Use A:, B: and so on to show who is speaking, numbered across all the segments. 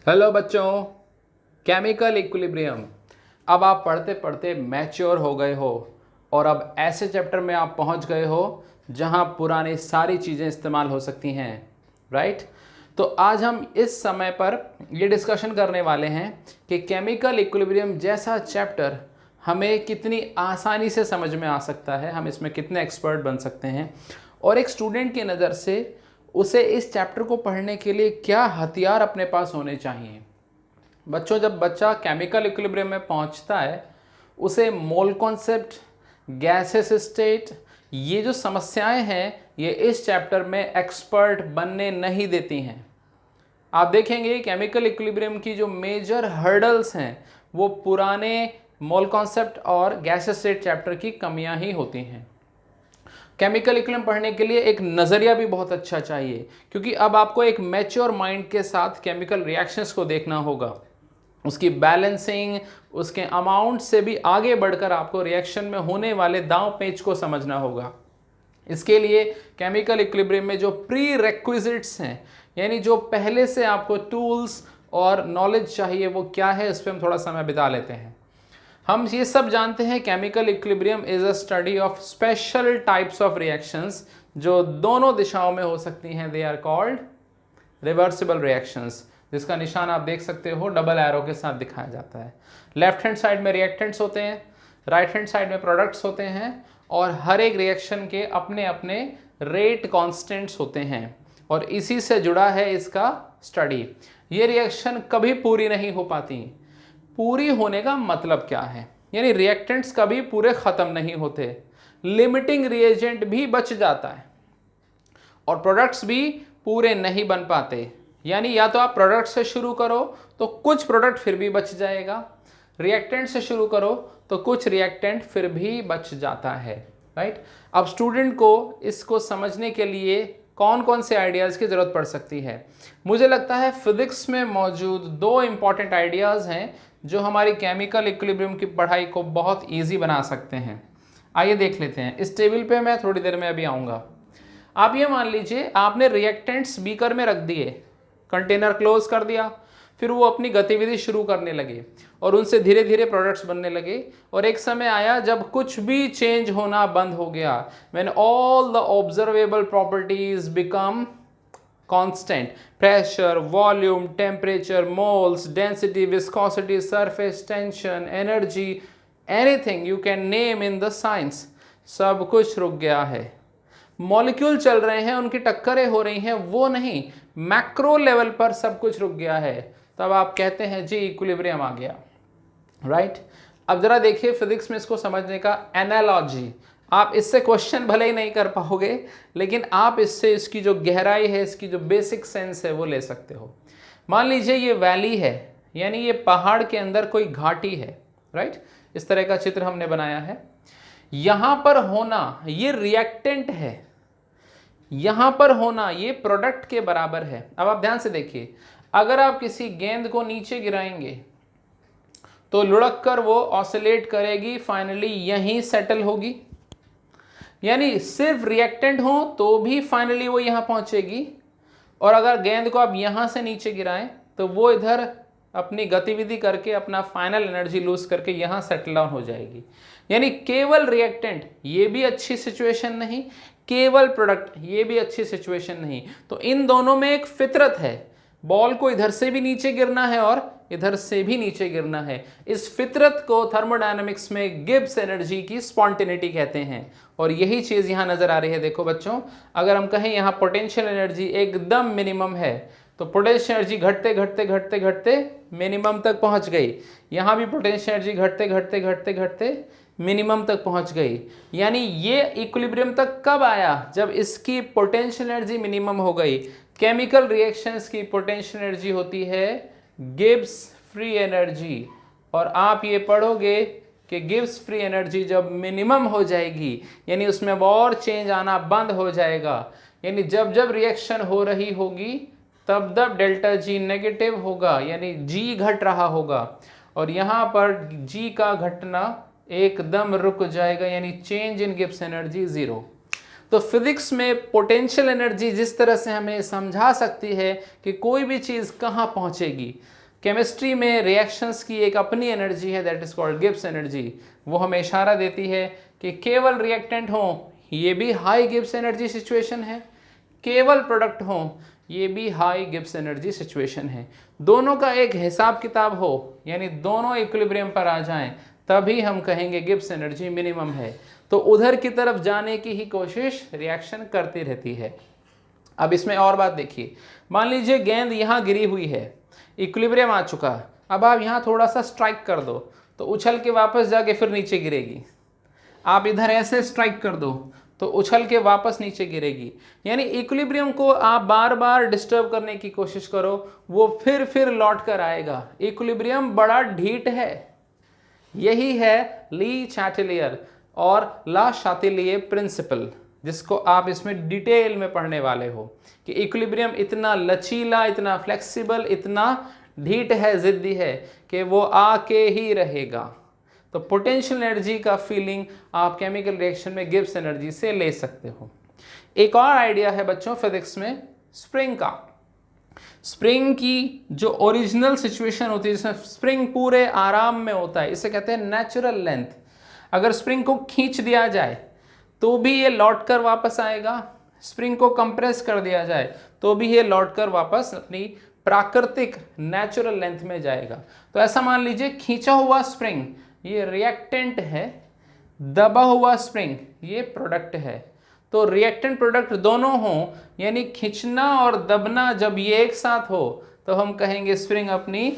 A: Hello बच्चों, chemical equilibrium. अब आप पढ़ते पढ़ते मैच्योर हो गए हो और अब ऐसे चैप्टर में आप पहुंच गए हो जहां पुरानी सारी चीज़ें इस्तेमाल हो सकती हैं, राइट। तो आज हम इस समय पर ये डिस्कशन करने वाले हैं कि केमिकल इक्विलिब्रियम जैसा चैप्टर हमें कितनी आसानी से समझ में आ सकता है, हम इसमें कितने एक्सपर्ट बन सकते हैं और एक स्टूडेंट की नज़र से उसे इस चैप्टर को पढ़ने के लिए क्या हथियार अपने पास होने चाहिए। बच्चों, जब बच्चा केमिकल इक्विलिब्रियम में पहुंचता है उसे मोल कॉन्सेप्ट, गैसेस स्टेट, ये जो समस्याएं हैं ये इस चैप्टर में एक्सपर्ट बनने नहीं देती हैं। आप देखेंगे केमिकल इक्विलिब्रियम की जो मेजर हर्डल्स हैं वो पुराने मोल कॉन्सेप्ट और गैस स्टेट चैप्टर की कमियां ही होती हैं। केमिकल इक्विलिब्रियम पढ़ने के लिए एक नज़रिया भी बहुत अच्छा चाहिए, क्योंकि अब आपको एक मैच्योर माइंड के साथ केमिकल रिएक्शंस को देखना होगा, उसकी बैलेंसिंग, उसके अमाउंट से भी आगे बढ़कर आपको रिएक्शन में होने वाले दांव पेच को समझना होगा। इसके लिए केमिकल इक्विलिब्रियम में जो प्री रेक्विजिट्स हैं, यानी जो पहले से आपको टूल्स और नॉलेज चाहिए, वो क्या है, इस पर हम थोड़ा समय बिता लेते हैं। हम ये सब जानते हैं chemical equilibrium is a study of special types of reactions जो दोनों दिशाओं में हो सकती हैं। They are called reversible reactions, जिसका निशान आप देख सकते हो डबल एरो के साथ दिखाया जाता है। लेफ्ट हैंड साइड में रिएक्टेंट्स होते हैं, राइट हैंड साइड में प्रोडक्ट्स होते हैं और हर एक रिएक्शन के अपने अपने रेट कांस्टेंट्स होते हैं और इसी से जुड़ा है इसका स्टडी। ये रिएक्शन कभी पूरी नहीं हो पाती। पूरी होने का मतलब क्या है, यानी रिएक्टेंट्स कभी पूरे खत्म नहीं होते, लिमिटिंग रिएजेंट भी बच जाता है और प्रोडक्ट्स भी पूरे नहीं बन पाते। यानी या तो आप प्रोडक्ट से शुरू करो तो कुछ प्रोडक्ट फिर भी बच जाएगा, रिएक्टेंट से शुरू करो तो कुछ रिएक्टेंट फिर भी बच जाता है, राइट। अब स्टूडेंट को इसको समझने के लिए कौन कौन से आइडियाज़ की ज़रूरत पड़ सकती है। मुझे लगता है फिजिक्स में मौजूद दो इम्पॉर्टेंट आइडियाज़ हैं जो हमारी केमिकल इक्विलिब्रियम की पढ़ाई को बहुत ईजी बना सकते हैं। आइए देख लेते हैं। इस टेबल पे मैं थोड़ी देर में अभी आऊँगा। आप ये मान लीजिए आपने रिएक्टेंट्स बीकर में रख दिए, कंटेनर क्लोज कर दिया, फिर वो अपनी गतिविधि शुरू करने लगे और उनसे धीरे धीरे प्रोडक्ट्स बनने लगे और एक समय आया जब कुछ भी चेंज होना बंद हो गया। When all the observable properties become constant, pressure, volume, temperature, moles, density, viscosity, surface tension, energy, anything you can name in the science, सब कुछ रुक गया है। मॉलिक्यूल चल रहे हैं, उनकी टक्करें हो रही हैं, वो नहीं, मैक्रो लेवल पर सब कुछ रुक गया है। तब आप कहते हैं जी इक्विलिब्रियम आ गया, राइट। अब जरा देखिए फिजिक्स में इसको समझने का एनालॉजी, आप इससे क्वेश्चन भले ही नहीं कर पाओगे लेकिन आप इससे इसकी जो गहराई है, इसकी जो बेसिक सेंस है वो ले सकते हो। मान लीजिए ये वैली है, यानी ये पहाड़ के अंदर कोई घाटी है, राइट। इस तरह का चित्र हमने बनाया है। यहां पर होना ये रिएक्टेंट है, यहां पर होना ये प्रोडक्ट के बराबर है। अब आप ध्यान से देखिए, अगर आप किसी गेंद को नीचे गिराएंगे तो लुढ़क कर वो ऑसिलेट करेगी, फाइनली यहीं सेटल होगी। यानी सिर्फ रिएक्टेंट हो तो भी फाइनली वो यहां पहुंचेगी और अगर गेंद को आप यहां से नीचे गिराएं तो वो इधर अपनी गतिविधि करके अपना फाइनल एनर्जी लूज करके यहां सेटल डाउन हो जाएगी। यानी केवल रिएक्टेंट ये भी अच्छी सिचुएशन नहीं, केवल प्रोडक्ट ये भी अच्छी सिचुएशन नहीं। तो इन दोनों में एक फितरत है, बॉल को इधर से भी नीचे गिरना है और इधर से भी नीचे गिरना है। इस फितरत को थर्मोडायनामिक्स में गिब्स एनर्जी की स्पॉन्टेनिटी कहते हैं और यही चीज़ यहाँ नज़र आ रही है। देखो बच्चों, अगर हम कहें यहाँ पोटेंशियल एनर्जी एकदम मिनिमम है तो पोटेंशियल एनर्जी घटते घटते घटते घटते मिनिमम तक पहुँच गई। यहाँ भी पोटेंशियल एनर्जी घटते घटते घटते घटते मिनिमम तक पहुँच गई। यानी ये इक्विलिब्रियम तक कब आया, जब इसकी पोटेंशियल एनर्जी मिनिमम हो गई। केमिकल रिएक्शंस की पोटेंशियल एनर्जी होती है गिब्स फ्री एनर्जी और आप ये पढ़ोगे कि गिब्स फ्री एनर्जी जब मिनिमम हो जाएगी यानी उसमें और चेंज आना बंद हो जाएगा। यानी जब जब रिएक्शन हो रही होगी तब तब डेल्टा जी नेगेटिव होगा, यानी जी घट रहा होगा और यहाँ पर जी का घटना एकदम रुक जाएगा, यानी change in Gibbs energy zero. तो फिजिक्स में पोटेंशियल एनर्जी जिस तरह से हमें समझा सकती है कि कोई भी चीज़ कहाँ पहुँचेगी, केमिस्ट्री में रिएक्शंस की एक अपनी एनर्जी है, that is called Gibbs energy. वो हमें इशारा देती है कि केवल रिएक्टेंट हो, ये भी हाई गिब्स एनर्जी सिचुएशन है, केवल प्रोडक्ट हो, ये भी हाई गिब्स एनर्जी सिचुएशन है। दोनों का एक हिसाब किताब हो, यानी दोनों इक्विलिब्रियम पर आ जाएं, तभी हम कहेंगे गिब्स एनर्जी मिनिमम है। तो उधर की तरफ जाने की ही कोशिश रिएक्शन करती रहती है। अब इसमें और बात देखिए, मान लीजिए गेंद यहाँ गिरी हुई है, इक्विलिब्रियम आ चुका, अब आप यहाँ थोड़ा सा स्ट्राइक कर दो तो उछल के वापस जाके फिर नीचे गिरेगी। आप इधर ऐसे स्ट्राइक कर दो तो उछल के वापस नीचे गिरेगी। यानी इक्विलिब्रियम को आप बार बार डिस्टर्ब करने की कोशिश करो, वो फिर लौट कर आएगा। इक्विलिब्रियम बड़ा ढीठ है। यही है ली चैटेलियर और ला शातिलिए प्रिंसिपल, जिसको आप इसमें डिटेल में पढ़ने वाले हो कि इक्विलिब्रियम इतना लचीला, इतना फ्लेक्सिबल, इतना ढीठ है, जिद्दी है कि वो आके ही रहेगा। तो पोटेंशियल एनर्जी का फीलिंग आप केमिकल रिएक्शन में गिब्स एनर्जी से ले सकते हो। एक और आइडिया है बच्चों फिजिक्स में स्प्रिंग का। स्प्रिंग की जो ओरिजिनल सिचुएशन होती है, जिसमें स्प्रिंग पूरे आराम में होता है, इसे कहते हैं नेचुरल लेंथ। अगर स्प्रिंग को खींच दिया जाए तो भी ये लौट कर वापस आएगा, स्प्रिंग को कंप्रेस कर दिया जाए तो भी ये लौट कर वापस अपनी प्राकृतिक नेचुरल लेंथ में जाएगा। तो ऐसा मान लीजिए खींचा हुआ स्प्रिंग ये रिएक्टेंट है, दबा हुआ स्प्रिंग ये प्रोडक्ट है। तो रिएक्टेंट प्रोडक्ट दोनों हों, यानी खींचना और दबना जब ये एक साथ हो तो हम कहेंगे स्प्रिंग अपनी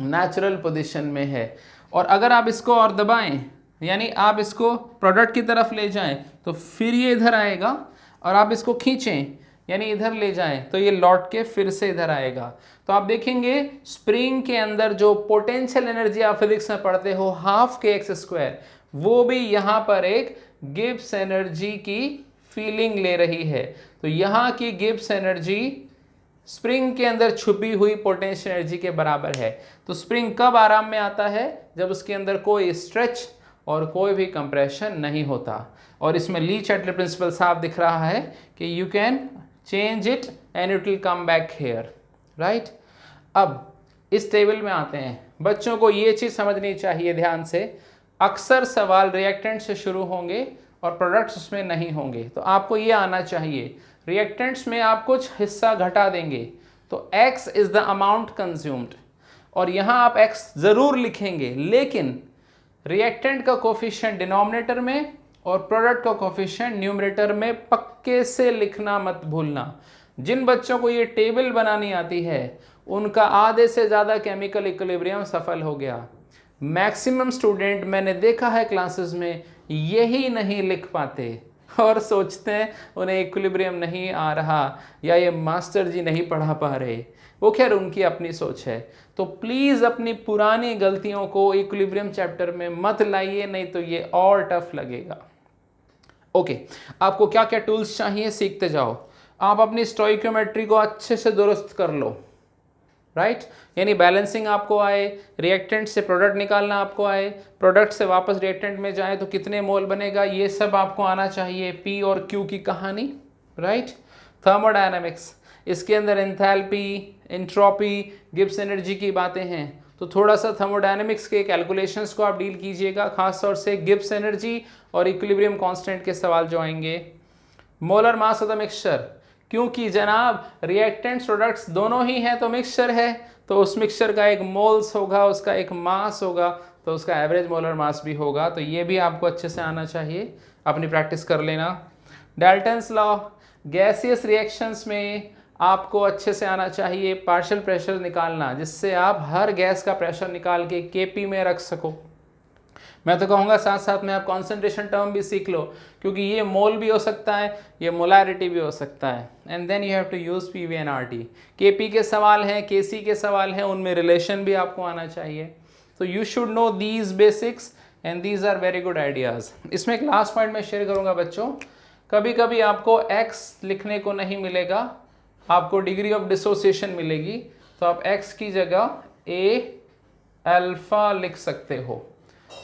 A: नेचुरल पोजीशन में है। और अगर आप इसको और दबाएं, यानी आप इसको प्रोडक्ट की तरफ ले जाएं तो फिर ये इधर आएगा, और आप इसको खींचें यानी इधर ले जाएं तो ये लौट के फिर से इधर आएगा। तो आप देखेंगे स्प्रिंग के अंदर जो पोटेंशियल एनर्जी आप फिजिक्स में पढ़ते हो हाफ के एक्स स्क्वायर, वो भी यहाँ पर एक गिब्स एनर्जी की फीलिंग ले रही है। तो यहाँ की गिब्स एनर्जी स्प्रिंग के अंदर छुपी हुई पोटेंशियल एनर्जी के बराबर है। तो स्प्रिंग कब आराम में आता है? जब उसके अंदर कोई स्ट्रेच और कोई भी कंप्रेशन नहीं होता। और इसमें ली चैटलर प्रिंसिपल साफ दिख रहा है कि you can change it and it will come back here, right. अब इस टेबल में आते हैं। बच्चों को ये चीज़ समझनी चाहिए ध्यान से, अक्सर सवाल रिएक्टेंट से शुरू होंगे और प्रोडक्ट्स उसमें नहीं होंगे। तो आपको ये आना चाहिए रिएक्टेंट्स में आप कुछ हिस्सा घटा देंगे तो x is the amount consumed, और यहाँ आप x ज़रूर लिखेंगे, लेकिन रिएक्टेंट का कोफिशिएंट डिनोमिनेटर में और प्रोडक्ट का कोफिशिएंट न्यूमरेटर में पक्के से लिखना मत भूलना। जिन बच्चों को ये टेबल बनानी आती है उनका आधे से ज़्यादा केमिकल इक्विलिब्रियम सफल हो गया। मैक्सिमम स्टूडेंट मैंने देखा है क्लासेस में यही नहीं लिख पाते और सोचते हैं उन्हें इक्विलिब्रियम नहीं आ रहा या ये मास्टर जी नहीं पढ़ा पा रहे। वो खैर उनकी अपनी सोच है। तो प्लीज़ अपनी पुरानी गलतियों को इक्विलिब्रियम चैप्टर में मत लाइए, नहीं तो ये और टफ लगेगा। ओके, आपको क्या क्या टूल्स चाहिए सीखते जाओ। आप अपनी स्टोइकियोमेट्री को अच्छे से दुरुस्त कर लो, राइट। यानी बैलेंसिंग आपको आए, रिएक्टेंट से प्रोडक्ट निकालना आपको आए, प्रोडक्ट से वापस रिएक्टेंट में जाए तो कितने मोल बनेगा, ये सब आपको आना चाहिए। पी और क्यू की कहानी, राइट। थर्मोडायनामिक्स, इसके अंदर एंथैल्पी, एंट्रोपी, गिब्स एनर्जी की बातें हैं। तो थोड़ा सा थर्मोडायनामिक्स के कैलकुलेशंस को आप डील कीजिएगा, खासतौर से गिब्स एनर्जी और इक्विलिब्रियम कांस्टेंट के सवाल जो आएंगे। Molar mass of the mixture, क्योंकि जनाब रिएक्टेंट्स प्रोडक्ट्स दोनों ही हैं तो मिक्सचर है, तो उस मिक्सचर का एक मोल्स होगा, उसका एक मास होगा, तो उसका एवरेज मोलर मास भी होगा। तो ये भी आपको अच्छे से आना चाहिए, अपनी प्रैक्टिस कर लेना। डाल्टन्स लॉ, गैसियस रिएक्शंस में आपको अच्छे से आना चाहिए पार्शियल प्रेशर निकालना, जिससे आप हर गैस का प्रेशर निकाल के केपी में रख सको। मैं तो कहूँगा साथ साथ में आप कॉन्सेंट्रेशन टर्म भी सीख लो, क्योंकि ये मोल भी हो सकता है, ये मोलैरिटी भी हो सकता है। And then you have to use PV and RT. KP के सवाल हैं, केसी के सवाल हैं, उनमें रिलेशन भी आपको आना चाहिए। तो you should know these basics and these are very good ideas. इसमें एक लास्ट पॉइंट मैं शेयर करूँगा बच्चों, कभी कभी आपको एक्स लिखने को नहीं मिलेगा, आपको डिग्री ऑफ डिसोसिएशन मिलेगी, तो आप x की जगह a अल्फा लिख सकते हो।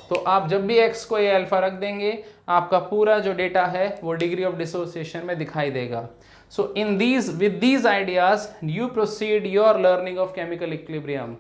A: तो आप जब भी x को ये अल्फा रख देंगे, आपका पूरा जो डेटा है वो डिग्री ऑफ डिसोसिएशन में दिखाई देगा। So in these with these ideas you proceed your learning of chemical equilibrium.